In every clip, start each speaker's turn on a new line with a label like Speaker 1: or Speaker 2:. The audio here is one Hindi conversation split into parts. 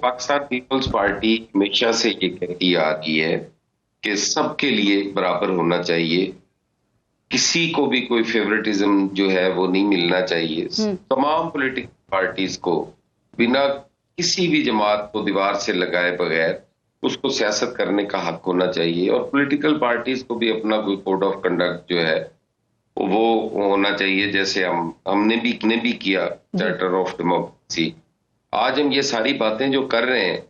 Speaker 1: पाकिस्तान पीपल्स पार्टी हमेशा से ये कहती आ रही है कि सबके लिए बराबर होना चाहिए, किसी को भी कोई फेवरेटिज्म जो है वो नहीं मिलना चाहिए। तमाम पॉलिटिकल पार्टीज को बिना किसी भी जमात को दीवार से लगाए बगैर उसको सियासत करने का हक होना चाहिए, और पॉलिटिकल पार्टीज को भी अपना कोई कोड ऑफ कंडक्ट जो है वो होना चाहिए, जैसे हमने भी किया चार्टर ऑफ डेमोक्रेसी। आज हम ये सारी बातें जो कर रहे हैं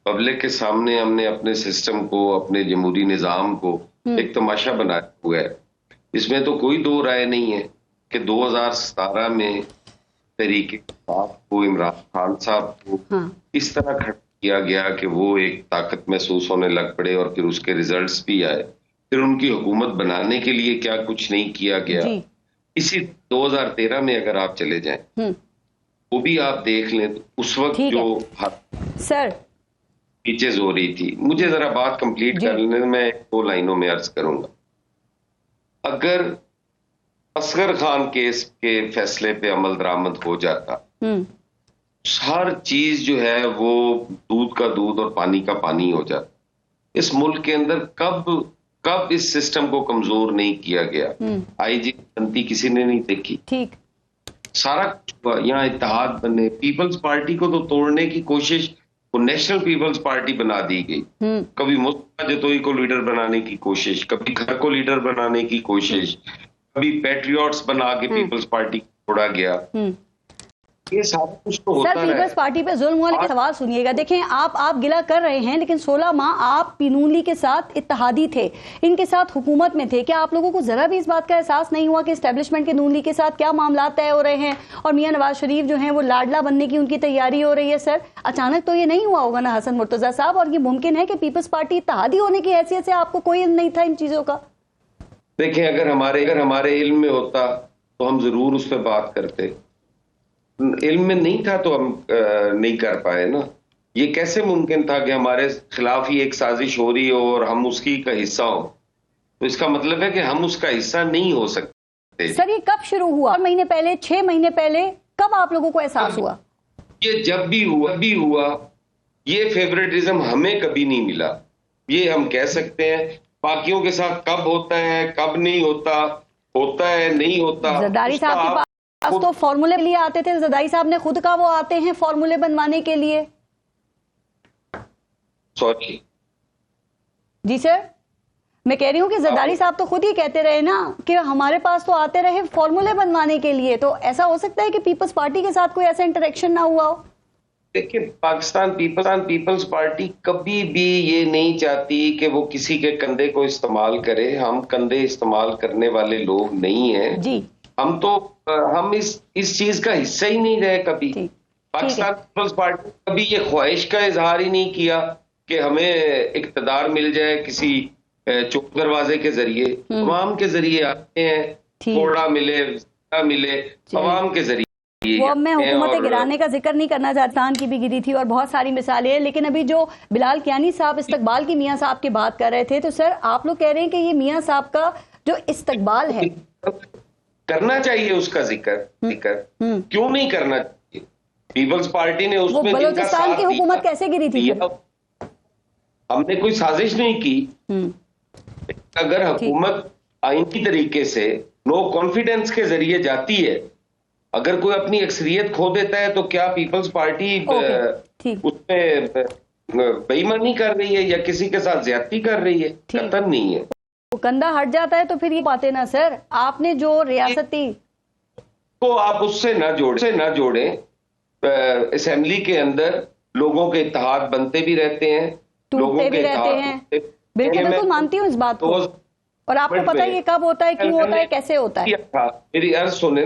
Speaker 1: पब्लिक के सामने, हमने अपने सिस्टम को, अपने जमहूरी निजाम को एक तमाशा बनाया हुआ है। इसमें तो कोई दो राय नहीं है कि 2017 में तहरीक को, इमरान खान साहब को इस तरह खड़ा किया गया कि वो एक ताकत महसूस होने लग पड़े, और फिर उसके रिजल्ट्स भी आए। फिर उनकी हुकूमत बनाने के लिए क्या कुछ नहीं किया गया। इसी 2013 में अगर आप चले जाएं वो भी आप देख लें तो उस वक्त जो
Speaker 2: सर
Speaker 1: पीचेज हो रही थी। मुझे जरा बात कंप्लीट कर लेने, मैं 2 लाइनों में अर्ज करूंगा। अगर असगर खान केस के फैसले पे अमल दरामद हो जाता, हर चीज जो है वो दूध का दूध और पानी का पानी हो जाता। इस मुल्क के अंदर कब इस सिस्टम को कमजोर नहीं किया गया, आईजी बनती किसी ने नहीं देखी। ठीक, सारा कुछ हुआ, यहाँ इत्तेहाद बने। पीपल्स पार्टी को तो तोड़ने की कोशिश वो नेशनल पीपल्स पार्टी बना दी गई। कभी मुस्तफा जतोई को लीडर बनाने की कोशिश, कभी घर को लीडर बनाने की कोशिश, कभी पैट्रियट्स बना के पीपल्स पार्टी को तोड़ा गया। ये सारा कुछ तो होता है।
Speaker 2: सर, पीपल्स पार्टी पे जुल्म हुआ, लेकिन सवाल सुनिएगा। देखें, आप गिला कर रहे हैं, लेकिन 16 माह आप नून लीग के साथ इत्तेहादी थे, इनके साथ हुकूमत में थे। क्या आप लोगों को जरा भी इस बात का एहसास नहीं हुआ कि एस्टेब्लिशमेंट के नून लीग के साथ क्या मामला तय हो रहे हैं, और मियां नवाज शरीफ जो हैं वो लाडला बनने की उनकी तैयारी हो रही है? सर, अचानक तो ये नहीं हुआ होगा ना हसन मुर्तजा साहब, और ये मुमकिन है कि पीपल्स पार्टी इत्तेहादी होने की हैसियत से आपको कोई इल्म नहीं था इन चीजों का?
Speaker 1: देखें, अगर हमारे इल्म में होता तो हम जरूर उस पर बात करते। इल्म में नहीं था तो हम नहीं कर पाए ना। ये कैसे मुमकिन था कि हमारे खिलाफ ही एक साजिश हो रही हो और हम उसकी का हिस्सा हो? तो इसका मतलब है कि हम उसका हिस्सा नहीं हो सकते।
Speaker 2: सर, ये कब शुरू हुआ? 4 महीने पहले, 6 महीने पहले? कब आप लोगों को एहसास हुआ?
Speaker 1: ये जब भी हुआ ये फेवरेटिज्म हमें कभी नहीं मिला। ये हम कह सकते हैं। बाकियों के साथ कब होता है, कब नहीं होता, होता है नहीं होता।
Speaker 2: जरदारी साहब के पास तो फॉर्मूले लिए आते थे, जरदारी साहब ने खुद कहा वो आते हैं फॉर्मूले बनवाने के लिए।
Speaker 1: सॉरी
Speaker 2: जी सर, मैं कह रही हूँ कि जरदारी साहब तो खुद ही कहते रहे ना कि हमारे पास तो आते रहे फॉर्मूले बनवाने के लिए। तो ऐसा हो सकता है कि पीपल्स पार्टी के साथ कोई ऐसा इंटरेक्शन ना हुआ हो?
Speaker 1: देखिए, पाकिस्तान पीपल्स पार्टी कभी भी ये नहीं चाहती कि वो किसी के कंधे को इस्तेमाल करे। हम कंधे इस्तेमाल करने वाले लोग नहीं हैं जी। हम इस चीज का हिस्सा ही नहीं रहे कभी। पाकिस्तान पीपल्स पार्टी कभी ये ख्वाहिश का इजहार ही नहीं किया कि हमें इक्तदार मिल जाए किसी चौक दरवाजे के जरिए। अवाम के जरिए आते हैं, थोड़ा मिले अवाम के जरिए।
Speaker 2: वो अब मैं हुकूमत गिराने का जिक्र नहीं करना चाहता, की भी गिरी थी और बहुत सारी मिसालें हैं। लेकिन अभी जो बिलाल कियानी साहब इस्तकबाल की मियाँ साहब की बात कर रहे थे, तो सर आप लोग कह रहे हैं कि ये मियाँ साहब का जो इस्तकबाल है
Speaker 1: करना चाहिए, उसका जिक्र क्यों नहीं करना चाहिए? पीपल्स पार्टी ने उसमें
Speaker 2: बलूचिस्तान की हुकूमत कैसे गिरी थी?
Speaker 1: हमने कोई साजिश नहीं की। अगर हुकूमत आईनी तरीके से नो कॉन्फिडेंस के जरिए जाती है, अगर कोई अपनी अक्सरियत खो देता है, तो क्या पीपल्स पार्टी उसमें बेईमानी कर रही है या किसी के साथ ज्यादती कर रही है? कतन नहीं है।
Speaker 2: कंधा हट जाता है तो फिर ये बातें ना सर, आपने जो रियासती
Speaker 1: को आप उससे ना जोड़े। असेंबली के अंदर लोगों के इत्तेहाद बनते भी रहते हैं,
Speaker 2: टूटते भी रहते हैं। बिल्कुल मानती हूँ इस बात को, और आपको पता है ये कब होता है, क्यों होता है, कैसे होता है।
Speaker 1: मेरी अर्ज सुने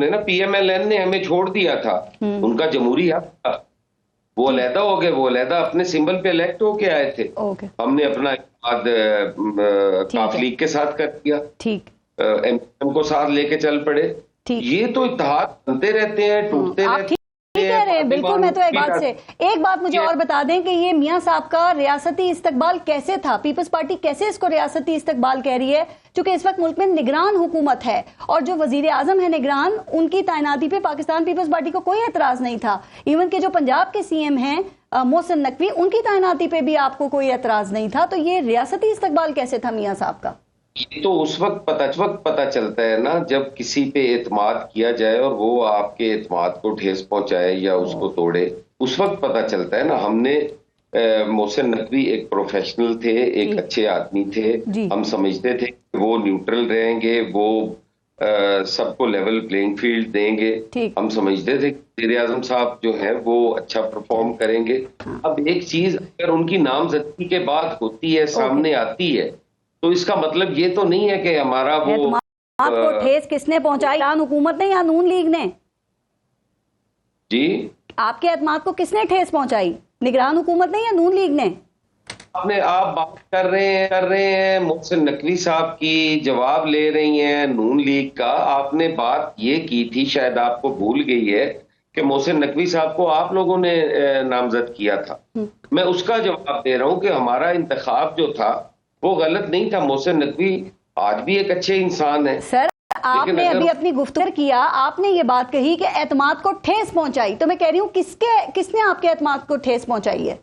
Speaker 1: ना, PMLN ने हमें छोड़ दिया था, उनका जमहूरी हक था। वो अलहदा हो गए, वो अलहदा अपने सिंबल पे इलेक्ट होके आए थे। हमने अपना काफ लीग के साथ कर दिया, MPM को साथ लेके चल पड़े। ये तो इत्तेहाद बनते रहते हैं, टूटते रहते हैं।
Speaker 2: कह रहे हैं बिल्कुल। मैं तो एक बात मुझे और बता दें कि ये मियां साहब का रियासती इस्तकबाल कैसे था? पीपल्स पार्टी कैसे इसको रियासती इस्तकबाल कह रही है? क्योंकि इस वक्त मुल्क में निगरान हुकूमत है, और जो वजीर आजम है निगरान, उनकी तैनाती पे पाकिस्तान पीपल्स पार्टी को कोई एतराज नहीं था। इवन के जो पंजाब के CM हैं मोहसिन नकवी, उनकी तैनाती पे भी आपको कोई एतराज नहीं था, तो ये रियासती इस्तकबाल कैसे था मियां साहब का?
Speaker 1: ये तो उस वक्त पता चलता है ना, जब किसी पे एतमाद किया जाए और वो आपके एतमाद को ठेस पहुंचाए या उसको तोड़े, उस वक्त पता चलता है ना। हमने मोहसिन नकवी एक प्रोफेशनल थे, एक अच्छे आदमी थे, हम समझते थे कि वो न्यूट्रल रहेंगे, वो सबको लेवल प्लेइंग फील्ड देंगे। हम समझते थे वज़ीर आज़म साहब जो है वो अच्छा परफॉर्म करेंगे। अब एक चीज अगर उनकी नामजदगी के बाद होती है, सामने आती है, तो इसका मतलब ये तो नहीं है कि हमारा वो
Speaker 2: आपको ठेस किसने पहुंचाई? हुकूमत ने या नून लीग ने?
Speaker 1: जी,
Speaker 2: आपके एतमाद को किसने ठेस पहुंचाई? निगरान हुकूमत ने या नून लीग ने?
Speaker 1: आप बात कर रहे हैं मोहसिन नकवी साहब की, जवाब ले रही हैं नून लीग का। आपने बात ये की थी, शायद आपको भूल गई है, कि मोहसिन नकवी साहब को आप लोगों ने नामजद किया था। मैं उसका जवाब दे रहा हूं कि हमारा इंतखाब जो था वो गलत नहीं था। मोहसिन नकवी आज भी एक अच्छे इंसान है।
Speaker 2: सर, आपने अभी अपनी गुफ्तगू किया, आपने ये बात कही कि एतमाद को ठेस पहुंचाई, तो मैं कह रही हूँ किसने आपके एतमाद को ठेस पहुंचाई है?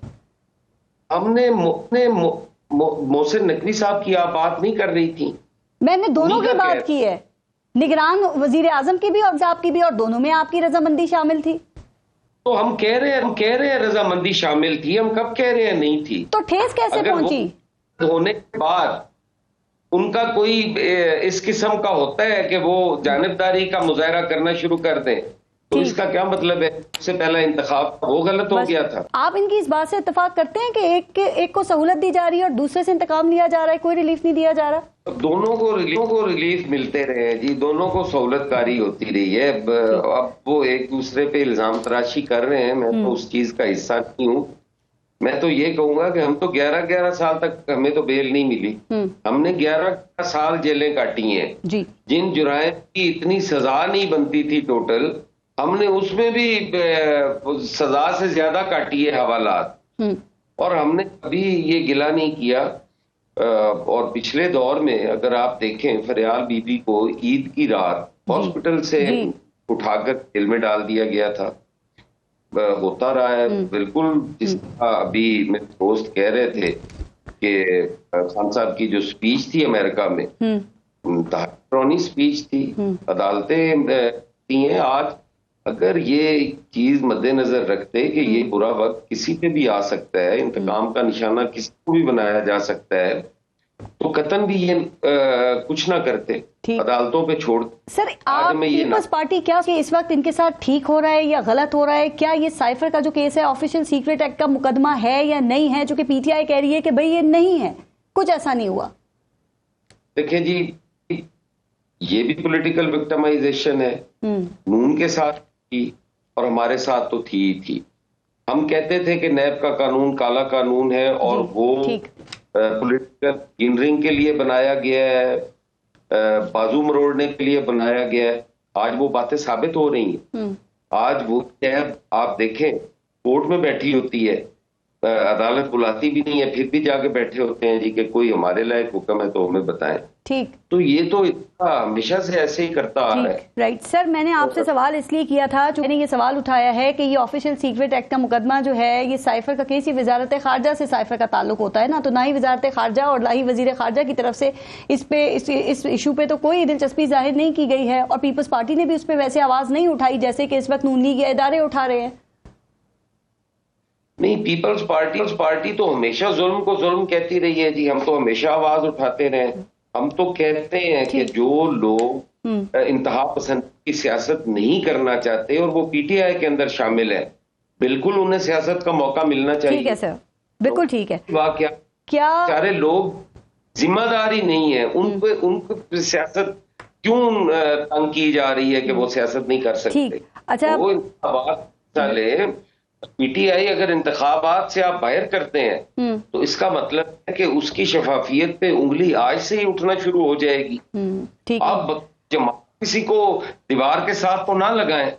Speaker 1: हमने मोहसिन नकवी साहब की आप बात नहीं कर रही थी?
Speaker 2: मैंने दोनों की बात की है, निगरान वजीर आजम की भी और आपकी भी, और दोनों में आपकी रजामंदी शामिल थी।
Speaker 1: तो हम कह रहे हैं रजामंदी शामिल थी। हम कब कह रहे हैं नहीं थी?
Speaker 2: तो ठेस कैसे पहुंची?
Speaker 1: होने के बाद उनका कोई इस किस्म का होता है कि वो जानिबदारी का मुजाहरा करना शुरू कर दें, तो इसका क्या मतलब है? उससे पहला इंतखाब वो गलत हो गया था।
Speaker 2: आप इनकी इस बात से इत्तेफाक करते हैं कि एक को सहूलत दी जा रही है और दूसरे से इंतकाम लिया जा रहा है, कोई रिलीफ नहीं दिया जा रहा?
Speaker 1: दोनों को रिलीफ मिलते रहे जी, दोनों को सहूलतकारी होती रही है। अब वो एक दूसरे पे इल्जाम तराशी कर रहे हैं, मैं तो उस चीज का हिस्सा नहीं हूँ। मैं तो ये कहूंगा कि हम तो 11 साल तक हमें तो बेल नहीं मिली। हमने 11 साल जेलें काटी हैं जी। जिन जुराइम की इतनी सजा नहीं बनती थी टोटल, हमने उसमें भी सजा से ज्यादा काटी है हवालात, और हमने कभी ये गिला नहीं किया। और पिछले दौर में अगर आप देखें, फरियाल बीबी को ईद की रात हॉस्पिटल से उठाकर जेल में डाल दिया गया था। होता रहा है बिल्कुल, जिसका अभी मेरे दोस्त कह रहे थे कि खान साहब की जो स्पीच थी अमेरिका में, पुरानी स्पीच थी, अदालतें दी हैं। आज अगर ये चीज मद्देनजर रखते कि ये बुरा वक्त किसी पे भी आ सकता है, इंतकाम का निशाना किसी को भी बनाया जा सकता है, तो कतन भी ये कुछ ना करते, अदालतों पे छोड़।
Speaker 2: सर, आप पीपल्स पार्टी क्या इस वक्त इनके साथ ठीक हो रहा है या गलत हो रहा है? क्या ये साइफर का जो केस है ऑफिशियल सीक्रेट एक्ट का मुकदमा है या नहीं है, जो कि पीटीआई कह रही है कि भाई ये नहीं है, कुछ ऐसा नहीं हुआ?
Speaker 1: देखिए जी, ये भी पॉलिटिकल विक्टिमाइजेशन है। नून के साथ थी और हमारे साथ तो थी ही थी। हम कहते थे कि नैब का कानून काला कानून है और वो पॉलिटिकल गिनरिंग के लिए बनाया गया है, बाजू मरोड़ने के लिए बनाया गया है। आज वो बातें साबित हो रही हैं। आज वो नैब आप देखें कोर्ट में बैठी होती है, अदालत बुलाती भी नहीं है, फिर भी जाके बैठे होते हैं जी कि कोई हमारे लायक हुक्म है तो हमें बताएं। ठीक, तो ये तो हमेशा से ऐसे ही करता आ रहा है।
Speaker 2: राइट सर, मैंने आपसे सवाल इसलिए किया था, जो मैंने ये सवाल उठाया है कि ये ऑफिशियल सीक्रेट एक्ट का मुकदमा जो है, ये साइफर का केस, ये वजारत खारजा से साइफर का ताल्लुक होता है ना, तो ना ही वजारत खारजा और ना ही वजीर खारजा की तरफ से इस इशू पे तो कोई दिलचस्पी जाहिर नहीं की गई है, और पीपल्स पार्टी ने भी उस पर वैसे आवाज नहीं उठाई जैसे कि इस वक्त नून लीग या इदारे उठा रहे हैं।
Speaker 1: नहीं, पीपल्स पार्टी तो हमेशा जुल्म को जुल्म कहती रही है जी। हम तो हमेशा आवाज उठाते रहे। हम तो कहते हैं कि जो लोग इंतहा पसंद की सियासत नहीं करना चाहते और वो पीटीआई के अंदर शामिल है, बिल्कुल उन्हें सियासत का मौका मिलना चाहिए।
Speaker 2: ठीक है सर, बिल्कुल ठीक है।
Speaker 1: क्या सारे लोग जिम्मेदारी नहीं है उनको सियासत क्यों तंग की जा रही है कि वो सियासत नहीं कर सकते?
Speaker 2: अच्छा,
Speaker 1: वो साले पीटीआई अगर इंतखाबात से आप बाहर करते हैं तो इसका मतलब है कि उसकी शफाफियत पे उंगली आज से ही उठना शुरू हो जाएगी। आप किसी को दीवार के साथ तो ना लगाएं।